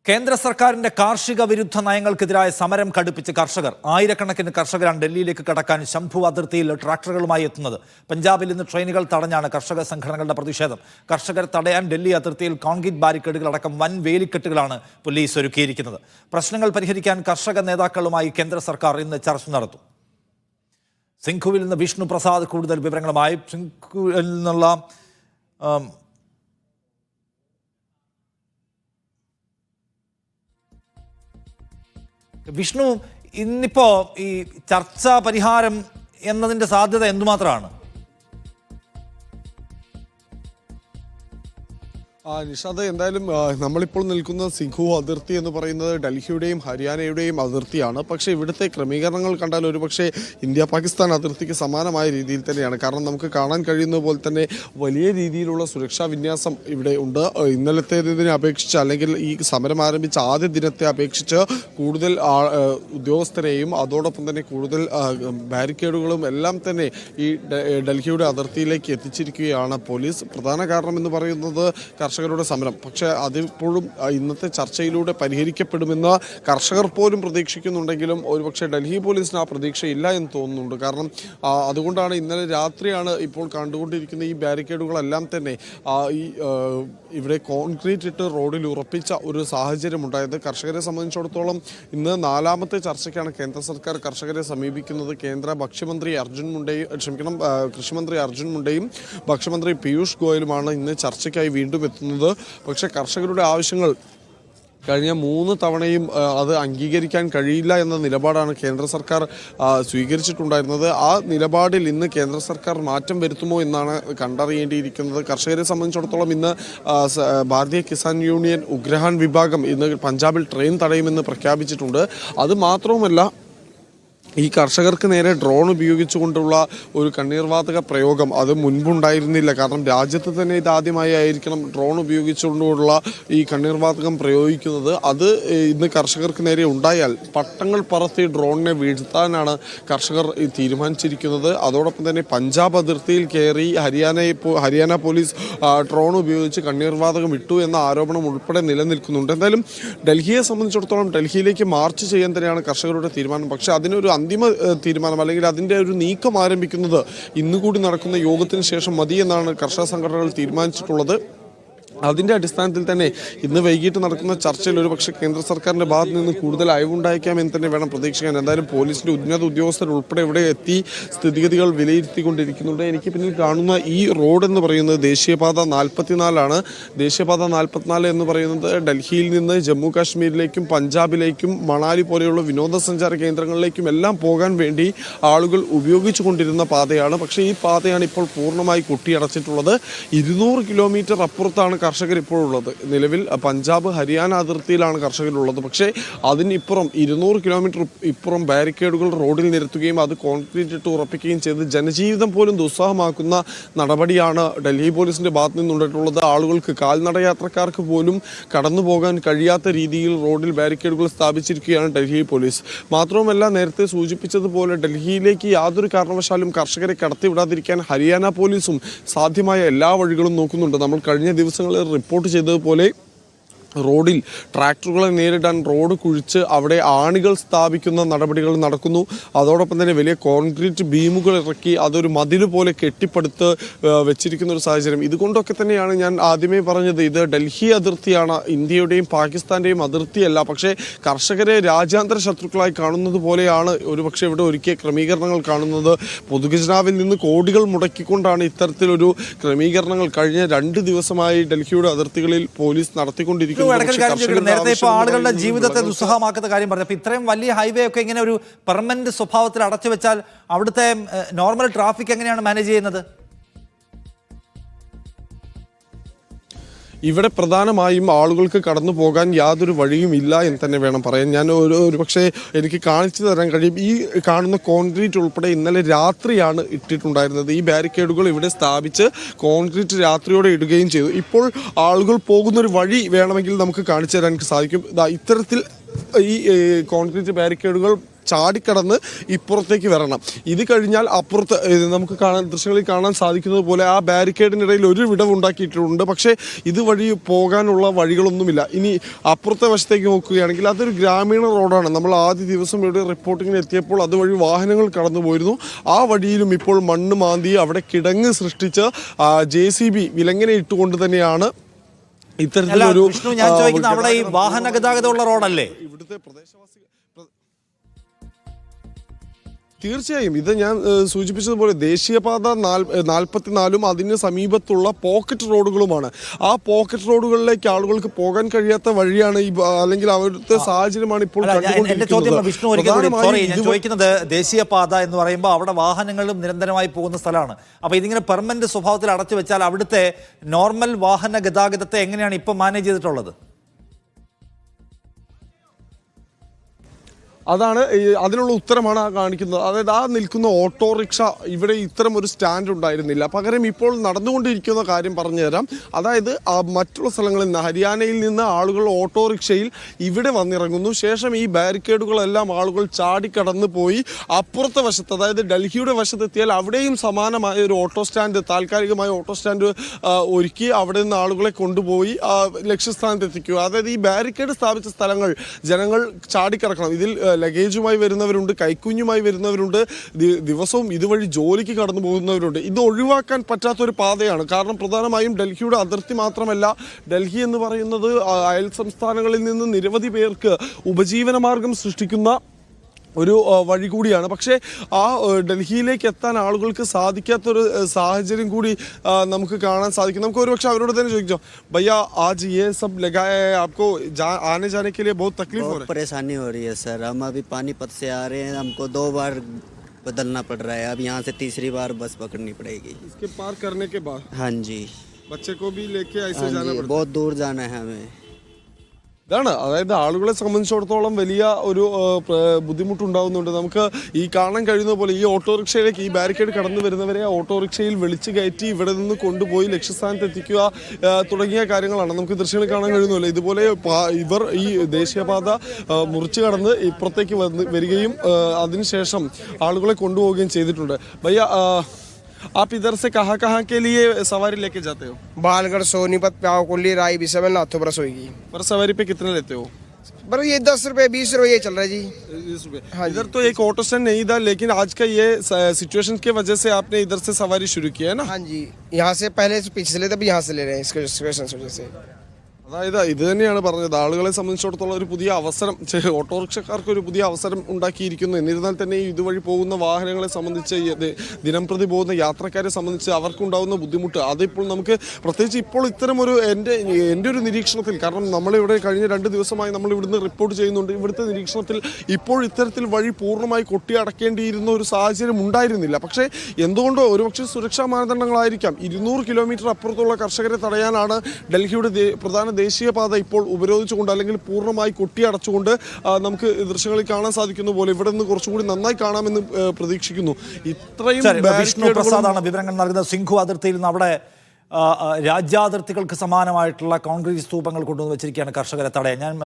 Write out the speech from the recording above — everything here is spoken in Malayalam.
കേന്ദ്ര സർക്കാരിന്റെ കാർഷിക വിരുദ്ധ നയങ്ങൾക്കെതിരായ സമരം കടുപ്പിച്ച് കർഷകർ. ആയിരക്കണക്കിന് കർഷകരാണ് ഡൽഹിയിലേക്ക് കടക്കാൻ ശംഭു അതിർത്തിയിൽ ട്രാക്ടറുകളുമായി എത്തുന്നത്. പഞ്ചാബിൽ ഇന്ന് ട്രെയിനുകൾ തടഞ്ഞാണ് കർഷക സംഘടനകളുടെ പ്രതിഷേധം. കർഷകർ തടയാൻ ഡൽഹി അതിർത്തിയിൽ കോൺക്രീറ്റ് ബാരിക്കേഡുകളടക്കം വൻ വേലിക്കെട്ടുകളാണ് പോലീസ് ഒരുക്കിയിരിക്കുന്നത്. പ്രശ്നങ്ങൾ പരിഹരിക്കാൻ കർഷക നേതാക്കളുമായി കേന്ദ്ര സർക്കാർ ഇന്ന് ചർച്ച നടത്തും. സിംഘുവിൽ നിന്ന് വിഷ്ണു പ്രസാദ് കൂടുതൽ വിവരങ്ങളുമായി. സിംഘുവിൽ നിന്നുള്ള വിഷ്ണു, ഇന്നിപ്പോ ഈ ചർച്ചാ പരിഹാരം എന്നതിന്റെ സാധ്യത എന്തുമാത്രമാണ്? നിഷാദ്, എന്തായാലും നമ്മളിപ്പോൾ നിൽക്കുന്ന സിംഘു അതിർത്തി എന്ന് പറയുന്നത് ഡൽഹിയുടെയും ഹരിയാനയുടെയും അതിർത്തിയാണ്. പക്ഷേ ഇവിടുത്തെ ക്രമീകരണങ്ങൾ കണ്ടാൽ ഒരുപക്ഷെ ഇന്ത്യ പാകിസ്ഥാൻ അതിർത്തിക്ക് സമാനമായ രീതിയിൽ തന്നെയാണ്. കാരണം നമുക്ക് കാണാൻ കഴിയുന്ന പോലെ തന്നെ വലിയ രീതിയിലുള്ള സുരക്ഷാ വിന്യാസം ഇവിടെ ഉണ്ട്. ഇന്നലത്തേതിനെ അപേക്ഷിച്ച്, അല്ലെങ്കിൽ ഈ സമരം ആരംഭിച്ച ആദ്യ ദിനത്തെ അപേക്ഷിച്ച് കൂടുതൽ ഉദ്യോഗസ്ഥരെയും അതോടൊപ്പം തന്നെ കൂടുതൽ ബാരിക്കേഡുകളും എല്ലാം തന്നെ ഈ ഡൽഹിയുടെ അതിർത്തിയിലേക്ക് എത്തിച്ചിരിക്കുകയാണ് പോലീസ്. പ്രധാന കാരണം എന്ന് പറയുന്നത് കർഷകരുടെ സമരം. പക്ഷേ അതിപ്പോഴും ഇന്നത്തെ ചർച്ചയിലൂടെ പരിഹരിക്കപ്പെടുമെന്ന് കർഷകർ പോലും പ്രതീക്ഷിക്കുന്നുണ്ടെങ്കിലും ഒരുപക്ഷെ ഡൽഹി പോലീസിന് ആ പ്രതീക്ഷയില്ല എന്ന് തോന്നുന്നുണ്ട്. കാരണം അതുകൊണ്ടാണ് ഇന്നലെ രാത്രിയാണ് ഇപ്പോൾ കണ്ടുകൊണ്ടിരിക്കുന്ന ഈ ബാരിക്കേഡുകളെല്ലാം തന്നെ ഇവിടെ കോൺക്രീറ്റ് ഇട്ട് റോഡിൽ ഉറപ്പിച്ച ഒരു സാഹചര്യം ഉണ്ടായത്. കർഷകരെ സംബന്ധിച്ചിടത്തോളം ഇന്ന് നാലാമത്തെ ചർച്ചയ്ക്കാണ് കേന്ദ്ര സർക്കാർ കർഷകരെ സമീപിക്കുന്നത്. കേന്ദ്ര കൃഷിമന്ത്രി അർജുൻ മുണ്ടയും ഭക്ഷ്യമന്ത്രി പീയൂഷ് ഗോയലുമാണ് ഇന്ന് ചർച്ചയ്ക്കായി വീണ്ടും എത്തുന്നത്. പക്ഷേ കർഷകരുടെ ആവശ്യങ്ങൾ കഴിഞ്ഞ 3 തവണയും അത് അംഗീകരിക്കാൻ കഴിയില്ല എന്ന നിലപാടാണ് കേന്ദ്ര സർക്കാർ സ്വീകരിച്ചിട്ടുണ്ടായിരുന്നത്. ആ നിലപാടിൽ ഇന്ന് കേന്ദ്ര സർക്കാർ മാറ്റം വരുത്തുമോ എന്നാണ് കണ്ടറിയേണ്ടിയിരിക്കുന്നത്. കർഷകരെ സംബന്ധിച്ചിടത്തോളം ഇന്ന് ഭാരതീയ കിസാൻ യൂണിയൻ ഉഗ്രഹാൻ വിഭാഗം ഇന്ന് പഞ്ചാബിൽ ട്രെയിൻ തടയുമെന്ന് പ്രഖ്യാപിച്ചിട്ടുണ്ട്. അത് മാത്രവുമല്ല, ഈ കർഷകർക്ക് നേരെ ഡ്രോൺ ഉപയോഗിച്ചുകൊണ്ടുള്ള ഒരു കണ്ണീർവാതക പ്രയോഗം അത് മുൻപുണ്ടായിരുന്നില്ല. കാരണം രാജ്യത്ത് തന്നെ ഇതാദ്യമായി ആയിരിക്കണം ഡ്രോൺ ഉപയോഗിച്ചുകൊണ്ടുള്ള ഈ കണ്ണീർവാതകം പ്രയോഗിക്കുന്നത്. അത് ഇന്ന് കർഷകർക്ക് നേരെ ഉണ്ടായാൽ പട്ടങ്ങൾ പറത്തി ഡ്രോണിനെ വീഴ്ത്താനാണ് കർഷകർ തീരുമാനിച്ചിരിക്കുന്നത്. അതോടൊപ്പം തന്നെ പഞ്ചാബ് അതിർത്തിയിൽ കയറി ഹരിയാന പോലീസ് ഡ്രോൺ ഉപയോഗിച്ച് കണ്ണീർവാതകം ഇട്ടു എന്ന ആരോപണം ഉൾപ്പെടെ നിലനിൽക്കുന്നുണ്ട്. എന്തായാലും ഡൽഹിയെ സംബന്ധിച്ചിടത്തോളം ഡൽഹിയിലേക്ക് മാർച്ച് ചെയ്യാൻ തന്നെയാണ് കർഷകരുടെ തീരുമാനം. പക്ഷേ അതിനൊരു അന്തിമ തീരുമാനം, അല്ലെങ്കിൽ അതിൻ്റെ ഒരു നീക്കം ആരംഭിക്കുന്നത് ഇന്നുകൂടി നടക്കുന്ന യോഗത്തിന് ശേഷം മതി എന്നാണ് കർഷക സംഘടനകൾ തീരുമാനിച്ചിട്ടുള്ളത്. അതിൻ്റെ അടിസ്ഥാനത്തിൽ തന്നെ ഇന്ന് വൈകിട്ട് നടക്കുന്ന ചർച്ചയിൽ ഒരുപക്ഷെ കേന്ദ്ര സർക്കാരിൻ്റെ ഭാഗത്ത് നിന്ന് കൂടുതൽ അയവുണ്ടായേക്കാം എന്ന് തന്നെ വേണം പ്രതീക്ഷിക്കാൻ. എന്തായാലും പോലീസിൻ്റെ ഉന്നത ഉദ്യോഗസ്ഥർ ഉൾപ്പെടെ ഇവിടെ എത്തി സ്ഥിതിഗതികൾ വിലയിരുത്തിക്കൊണ്ടിരിക്കുന്നുണ്ട്. എനിക്ക് പിന്നിൽ കാണുന്ന ഈ റോഡ് എന്ന് പറയുന്നത് ദേശീയപാത 44 ദേശീയപാത 44 എന്ന് പറയുന്നത് ഡൽഹിയിൽ നിന്ന് ജമ്മു കാശ്മീരിലേക്കും പഞ്ചാബിലേക്കും മണാലി പോലെയുള്ള വിനോദസഞ്ചാര കേന്ദ്രങ്ങളിലേക്കും എല്ലാം പോകാൻ വേണ്ടി ആളുകൾ ഉപയോഗിച്ചു കൊണ്ടിരുന്ന പാതയാണ്. പക്ഷേ ഈ പാതയാണ് ഇപ്പോൾ പൂർണ്ണമായി കൊട്ടിയടച്ചിട്ടുള്ളത്. 200 കിലോമീറ്റർ അപ്പുറത്താണ് കർഷകർ ഇപ്പോഴുള്ളത്. നിലവിൽ പഞ്ചാബ് ഹരിയാന അതിർത്തിയിലാണ് കർഷകരുള്ളത്. പക്ഷേ അതിനിപ്പുറം 200 കിലോമീറ്റർ ഇപ്പുറം ബാരിക്കേഡുകൾ റോഡിൽ നിരത്തുകയും അത് കോൺക്രീറ്റ് ഇട്ട് ഉറപ്പിക്കുകയും ചെയ്ത് ജനജീവിതം പോലും ദുസ്സഹമാക്കുന്ന നടപടിയാണ് ഡൽഹി പോലീസിന്റെ ഭാഗത്തു നിന്നുണ്ടായിട്ടുള്ളത്. ആളുകൾക്ക്, കാൽനടയാത്രക്കാർക്ക് പോലും കടന്നു പോകാൻ കഴിയാത്ത രീതിയിൽ റോഡിൽ ബാരിക്കേഡുകൾ സ്ഥാപിച്ചിരിക്കുകയാണ് ഡൽഹി പോലീസ്. മാത്രവുമല്ല, നേരത്തെ സൂചിപ്പിച്ചതുപോലെ ഡൽഹിയിലേക്ക് യാതൊരു കാരണവശാലും കർഷകരെ കടത്തിവിടാതിരിക്കാൻ ഹരിയാന പോലീസും സാധ്യമായ എല്ലാ വഴികളും നോക്കുന്നുണ്ട്. നമ്മൾ കഴിഞ്ഞ ദിവസങ്ങളിൽ റിപ്പോർട്ട് ചെയ്തതുപോലെ റോഡിൽ ട്രാക്ടറുകളെ നേരിടാൻ റോഡ് കുഴിച്ച് അവിടെ ആണികൾ സ്ഥാപിക്കുന്ന നടപടികൾ നടക്കുന്നു. അതോടൊപ്പം തന്നെ വലിയ കോൺക്രീറ്റ് ബീമുകൾ ഇറക്കി അതൊരു മതിൽ പോലെ കെട്ടിപ്പടുത്ത് വെച്ചിരിക്കുന്ന ഒരു സാഹചര്യം. ഇതുകൊണ്ടൊക്കെ തന്നെയാണ് ഞാൻ ആദ്യമേ പറഞ്ഞത്, ഇത് ഡൽഹി അതിർത്തിയാണ്, ഇന്ത്യയുടെയും പാകിസ്ഥാൻ്റെയും അതിർത്തിയല്ല. പക്ഷേ കർഷകരെ രാജ്യാന്തര ശത്രുക്കളായി കാണുന്നത് പോലെയാണ് ഒരുപക്ഷെ ഇവിടെ ഒരുക്കിയ ക്രമീകരണങ്ങൾ കാണുന്നത്. പൊതുഖജനാവിൽ നിന്ന് കോടികൾ മുടക്കിക്കൊണ്ടാണ് ഇത്തരത്തിലൊരു ക്രമീകരണങ്ങൾ കഴിഞ്ഞ 2 ദിവസമായി ഡൽഹിയുടെ അതിർത്തികളിൽ പോലീസ് നടത്തിക്കൊണ്ടിരിക്കുന്നത്. നേരത്തെ ഇപ്പോൾ ആളുകളുടെ ജീവിതത്തെ ദുസ്സഹമാക്കുന്ന കാര്യം പറഞ്ഞു. അപ്പൊ ഇത്രയും വലിയ ഹൈവേ ഒക്കെ ഇങ്ങനെ ഒരു പെർമനന്റ് സ്വഭാവത്തിൽ അടച്ചു വെച്ചാൽ അവിടുത്തെ നോർമൽ ട്രാഫിക് എങ്ങനെയാണ് മാനേജ് ചെയ്യുന്നത്? ഇവിടെ പ്രധാനമായും ആളുകൾക്ക് കടന്നു പോകാൻ യാതൊരു വഴിയും ഇല്ല എന്ന് തന്നെ വേണം പറയാൻ. ഞാൻ ഒരു പക്ഷേ എനിക്ക് കാണിച്ചു തരാൻ കഴിയും. ഈ കാണുന്ന കോൺക്രീറ്റ് ഉൾപ്പെടെ ഇന്നലെ രാത്രിയാണ് ഇട്ടിട്ടുണ്ടായിരുന്നത്. ഈ ബാരിക്കേഡുകൾ ഇവിടെ സ്ഥാപിച്ച് കോൺക്രീറ്റ് രാത്രിയോടെ ഇടുകയും ചെയ്തു. ഇപ്പോൾ ആളുകൾ പോകുന്നൊരു വഴി വേണമെങ്കിൽ നമുക്ക് കാണിച്ചു തരാൻ സാധിക്കും. ഇത്തരത്തിൽ ഈ കോൺക്രീറ്റ് ബാരിക്കേഡുകൾ ചാടിക്കടന്ന് ഇപ്പുറത്തേക്ക് വരണം. ഇത് കഴിഞ്ഞാൽ അപ്പുറത്ത് നമുക്ക് ദൃശ്യങ്ങളിൽ കാണാൻ സാധിക്കുന്നത് പോലെ ആ ബാരിക്കേഡിനിടയിൽ ഒരു വിടവ് ഉണ്ടാക്കിയിട്ടുണ്ട്. പക്ഷേ ഇതുവഴി പോകാനുള്ള വഴികളൊന്നുമില്ല. ഇനി അപ്പുറത്തെ വശത്തേക്ക് നോക്കുകയാണെങ്കിൽ അതൊരു ഗ്രാമീണ റോഡാണ്. നമ്മൾ ആദ്യ ദിവസം ഇവിടെ റിപ്പോർട്ടിങ്ങിന് എത്തിയപ്പോൾ അതുവഴി വാഹനങ്ങൾ കടന്നു പോയിരുന്നു. ആ വഴിയിലും ഇപ്പോൾ മണ്ണ് മാന്തി അവിടെ കിടങ്ങ് സൃഷ്ടിച്ച് JCB വിലങ്ങനെ ഇട്ടുകൊണ്ട് തന്നെയാണ് ഇത്തരത്തിലൊരു ഞാൻ ചോദിക്കുന്നത് അവിടെ ഈ വാഹന ഗതാഗതമുള്ള റോഡല്ലേ? ഇവിടുത്തെ പ്രദേശവാസികൾ തീർച്ചയായും ഇത് ഞാൻ സൂചിപ്പിച്ചതുപോലെ ദേശീയപാത 44 അതിന് സമീപത്തുള്ള പോക്കറ്റ് റോഡുകളുമാണ്. ആ പോക്കറ്റ് റോഡുകളിലേക്ക് ആളുകൾക്ക് പോകാൻ കഴിയാത്ത വഴിയാണ് ഈ അല്ലെങ്കിൽ അവിടുത്തെ സാഹചര്യമാണ് ഇപ്പോൾ ചോദിക്കുന്നത്. ദേശീയപാത എന്ന് പറയുമ്പോൾ അവിടെ വാഹനങ്ങളും നിരന്തരമായി പോകുന്ന സ്ഥലമാണ്. അപ്പൊ ഇതിങ്ങനെ പെർമനന്റ് സ്വഭാവത്തിൽ അടച്ചു വെച്ചാൽ അവിടുത്തെ നോർമൽ വാഹന ഗതാഗതത്തെ എങ്ങനെയാണ് ഇപ്പൊ മാനേജ് ചെയ്തിട്ടുള്ളത്? അതാണ് അതിനുള്ള ഉത്തരമാണ് ആ കാണിക്കുന്നത്. അതായത് ആ നിൽക്കുന്ന ഓട്ടോറിക്ഷ ഇവിടെ ഇത്തരം ഒരു സ്റ്റാൻഡ് ഉണ്ടായിരുന്നില്ല. പകരം ഇപ്പോൾ നടന്നുകൊണ്ടിരിക്കുന്ന കാര്യം പറഞ്ഞുതരാം. അതായത് മറ്റുള്ള സ്ഥലങ്ങളിൽ നിന്ന് ഹരിയാനയിൽ നിന്ന് ആളുകൾ ഓട്ടോറിക്ഷയിൽ ഇവിടെ വന്നിറങ്ങുന്നു. ശേഷം ഈ ബാരിക്കേഡുകളെല്ലാം ആളുകൾ ചാടിക്കടന്ന് പോയി അപ്പുറത്തെ വശത്ത്, അതായത് ഡൽഹിയുടെ വശത്തെത്തിയാൽ അവിടെയും സമാനമായ ഒരു ഓട്ടോ സ്റ്റാൻഡ്, താൽക്കാലികമായ ഓട്ടോ സ്റ്റാൻഡ് ഒരുക്കി അവിടെ നിന്ന് ആളുകളെ കൊണ്ടുപോയി ലക്ഷ്യസ്ഥാനത്ത് എത്തിക്കുക. അതായത് ഈ ബാരിക്കേഡ് സ്ഥാപിച്ച സ്ഥലങ്ങൾ ജനങ്ങൾ ചാടിക്കിടക്കണം. ഇതിൽ ലഗേജുമായി വരുന്നവരുണ്ട്, കൈക്കുഞ്ഞുമായി വരുന്നവരുണ്ട്, ദിവസവും ഇതുവഴി ജോലിക്ക് കടന്നു പോകുന്നവരുണ്ട്. ഇത് ഒഴിവാക്കാൻ പറ്റാത്തൊരു പാതയാണ്. കാരണം പ്രധാനമായും ഡൽഹിയുടെ അതിർത്തി മാത്രമല്ല, ഡൽഹി എന്ന് പറയുന്നത് അയൽ സംസ്ഥാനങ്ങളിൽ നിന്ന് നിരവധി പേർക്ക് ഉപജീവനമാർഗം സൃഷ്ടിക്കുന്ന ഒരു വഴി കൂടിയാണ്. പക്ഷേ ആ ഡൽഹിയിലേക്ക് എത്താൻ ആളുകൾക്ക് സാധിക്കാത്തൊരു സാഹചര്യം കൂടി നമുക്ക് കാണാൻ സാധിക്കും. നമുക്ക് ഒരുപക്ഷെ അവരോട് തന്നെ ചോദിക്കാം, भैया आज ये सब लगाया है, आपको आने जाने के लिए बहुत तकलीफ हो रही है? परेशानी हो रही है सर, हम अभी पानीपत से आ रहे हैं, हमको 2 बार बदलना पड़ रहा है. अब यहाँ से तीसरी बार बस पकड़नी पड़ेगी. इसके पार करने के बाद हाँ जी, बच्चे को भी लेके ऐसे हाँ जाना जी, पड़ता है. बहुत दूर जाना है हमें. ഇതാണ്, അതായത് ആളുകളെ സംബന്ധിച്ചിടത്തോളം വലിയ ഒരു ബുദ്ധിമുട്ടുണ്ടാകുന്നുണ്ട്. നമുക്ക് ഈ കാണാൻ കഴിയുന്ന പോലെ ഈ ഓട്ടോറിക്ഷയിലേക്ക് ഈ ബാരിക്കേഡ് കടന്നു വരുന്നവരെ ഓട്ടോറിക്ഷയിൽ വിളിച്ചു കയറ്റി ഇവിടെ നിന്ന് കൊണ്ടുപോയി ലക്ഷ്യസ്ഥാനത്ത് എത്തിക്കുക തുടങ്ങിയ കാര്യങ്ങളാണ് നമുക്ക് ദൃശ്യങ്ങൾ കാണാൻ കഴിയുന്നില്ല. ഇതുപോലെ ഇവർ ഈ ദേശീയപാത മുറിച്ചു കടന്ന് ഇപ്പുറത്തേക്ക് വരികയും അതിനുശേഷം ആളുകളെ കൊണ്ടുപോവുകയും ചെയ്തിട്ടുണ്ട്. ഭയ്യ, आप इधर से कहाँ के लिए सवारी लेके जाते हो? बालगढ़, सोनीपत, प्यावकुली, राय बिशमल, नाथोपुर सोएगी. पर सवारी पे कितने लेते हो? पर ये 10 रुपए 20 रुपए ये चल रहा है जी. 20 रुपए. हाँ, इधर तो एक ऑटो स्टैंड नहीं था, लेकिन आज का ये सिचुएशन के वजह से आपने इधर से सवारी शुरू की है ना? हाँ जी, यहाँ से पहले से पीछे से लेते, अभी यहाँ से ले रहे हैं इसके सिचुएशन वजह से. അതായത് ഇത് തന്നെയാണ് പറഞ്ഞത്. ആളുകളെ സംബന്ധിച്ചിടത്തോളം ഒരു പുതിയ അവസരം, ഓട്ടോറിക്ഷക്കാർക്ക് ഒരു പുതിയ അവസരം ഉണ്ടാക്കിയിരിക്കുന്നു. എന്നിരുന്നാൽ തന്നെ ഇതുവഴി പോകുന്ന വാഹനങ്ങളെ സംബന്ധിച്ച്, ദിനംപ്രതി പോകുന്ന യാത്രക്കാരെ സംബന്ധിച്ച് അവർക്കുണ്ടാകുന്ന ബുദ്ധിമുട്ട് അതിപ്പോൾ നമുക്ക് പ്രത്യേകിച്ച് ഇപ്പോൾ ഇത്തരം ഒരു എൻ്റെ ഒരു നിരീക്ഷണത്തിൽ, കാരണം നമ്മളിവിടെ കഴിഞ്ഞ 2 ദിവസമായി നമ്മൾ ഇവിടുന്ന് റിപ്പോർട്ട് ചെയ്യുന്നുണ്ട്, ഇവിടുത്തെ നിരീക്ഷണത്തിൽ ഇപ്പോൾ ഇത്തരത്തിൽ വഴി പൂർണ്ണമായി കൊട്ടിയടക്കേണ്ടിയിരുന്ന ഒരു സാഹചര്യം ഉണ്ടായിരുന്നില്ല. പക്ഷേ എന്തുകൊണ്ടോ ഒരുപക്ഷെ സുരക്ഷാ മാനദണ്ഡങ്ങളായിരിക്കാം 200 കിലോമീറ്റർ അപ്പുറത്തുള്ള കർഷകരെ തടയാനാണ് ഡൽഹിയുടെ പ്രധാന ദേശീയപാത ഇപ്പോൾ ഉപരോധിച്ചുകൊണ്ട് അല്ലെങ്കിൽ പൂർണ്ണമായി കൊട്ടിയടച്ചുകൊണ്ട് നമുക്ക് ദൃശ്യങ്ങളിൽ കാണാൻ സാധിക്കുന്ന പോലെ ഇവിടെ നിന്ന് കുറച്ചുകൂടി നന്നായി കാണാമെന്ന് പ്രതീക്ഷിക്കുന്നു. ഇത്രയും വിഷ്ണു പ്രസാദാണ് വിവരങ്ങൾ നൽകുന്നത്. സിംഘു അതിർത്തിയിൽ നിന്ന് അവിടെ രാജ്യാതിർത്തികൾക്ക് സമാനമായിട്ടുള്ള കോൺക്രീറ്റ് സ്തൂപങ്ങൾ കൊണ്ടുവന്ന് വെച്ചിരിക്കുകയാണ് കർഷകരെ തടയാൻ. ഞാൻ